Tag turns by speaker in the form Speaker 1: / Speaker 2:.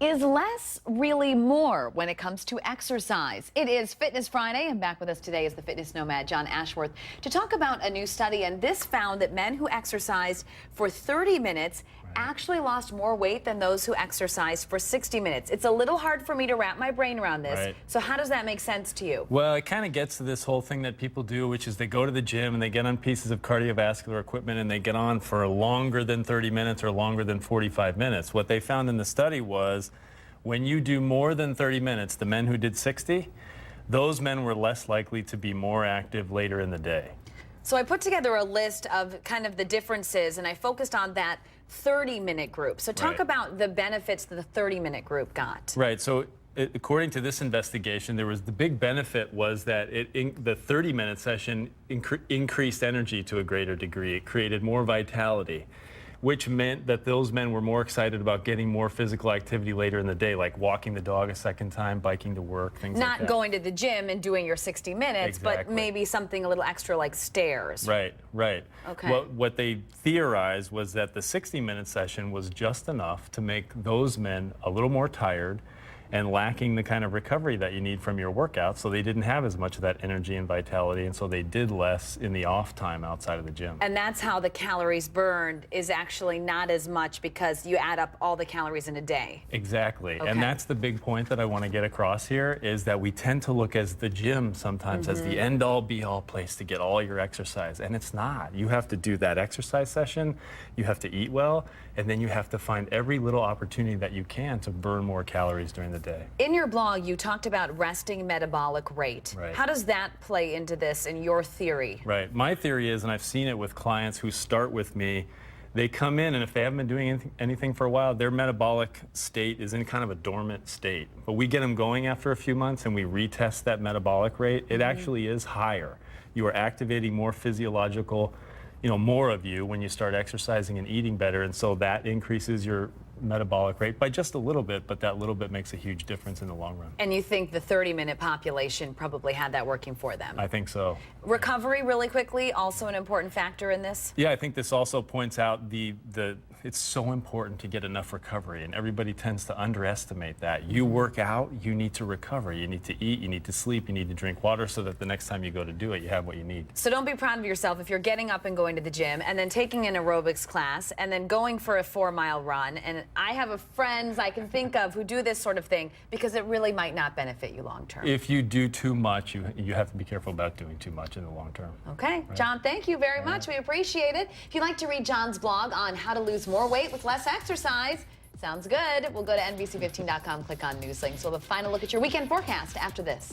Speaker 1: Is less really more when it comes to exercise? It is Fitness Friday, and back with us today is the fitness nomad John Ashworth to talk about a new study. And this found that men who exercised for 30 minutes actually lost more weight than those who exercised for 60 minutes. It's a little hard for me to wrap my brain around this.
Speaker 2: Right.
Speaker 1: So how does that make sense to you?
Speaker 2: Well, it kind of gets to this whole thing that people do, which is they go to the gym and they get on pieces of cardiovascular equipment and they get on for longer than 30 minutes or longer than 45 minutes. What they found in the study was when you do more than 30 minutes, the men who did 60, those men were less likely to be more active later in the day.
Speaker 1: So I put together a list of kind of the differences, and I focused on that 30-minute group. So talk about the benefits that the 30-minute group got.
Speaker 2: Right. So according to this investigation, the big benefit was that the 30-minute session increased energy to a greater degree. It created more vitality, which meant that those men were more excited about getting more physical activity later in the day, like walking the dog a second time, biking to work, things like that.
Speaker 1: Not going to the gym and doing your 60 minutes,
Speaker 2: Exactly.
Speaker 1: but maybe something a little extra like stairs.
Speaker 2: Right, right.
Speaker 1: Okay.
Speaker 2: What they theorized was that the 60-minute session was just enough to make those men a little more tired and lacking the kind of recovery that you need from your workout, so they didn't have as much of that energy and vitality, and so they did less in the off time outside of the gym.
Speaker 1: And that's how the calories burned is actually not as much because you add up all the calories in a day.
Speaker 2: Exactly.
Speaker 1: Okay.
Speaker 2: And that's the big point that I want to get across here, is that we tend to look as the gym sometimes as the end-all be-all place to get all your exercise, and it's not. You have to do that exercise session, you have to eat well, and then you have to find every little opportunity that you can to burn more calories during the day.
Speaker 1: In your blog, you talked about resting metabolic rate.
Speaker 2: Right.
Speaker 1: How does that play into this in your theory?
Speaker 2: Right. My theory is, and I've seen it with clients who start with me, they come in, and if they haven't been doing anything for a while, their metabolic state is in kind of a dormant state. But we get them going after a few months and we retest that metabolic rate. It actually is higher. You are activating more physiological, more of you when you start exercising and eating better, and so that increases your metabolic rate by just a little bit, but that little bit makes a huge difference in the long run.
Speaker 1: And you think the 30-minute population probably had that working for them?
Speaker 2: I think so.
Speaker 1: Recovery, really quickly, also an important factor in this?
Speaker 2: Yeah, I think this also points out it's so important to get enough recovery, and everybody tends to underestimate that. You work out, you need to recover. You need to eat, you need to sleep, you need to drink water so that the next time you go to do it, you have what you need.
Speaker 1: So don't be proud of yourself if you're getting up and going to the gym and then taking an aerobics class and then going for a 4-mile run. And I have friends I can think of who do this sort of thing because it really might not benefit you long term.
Speaker 2: If you do too much, you have to be careful about doing too much in the long term.
Speaker 1: Okay. Right. John, thank you very much. We appreciate it. If you'd like to read John's blog on how to lose more weight with less exercise, sounds good. We'll go to NBC15.com, click on news links. We'll have a final look at your weekend forecast after this.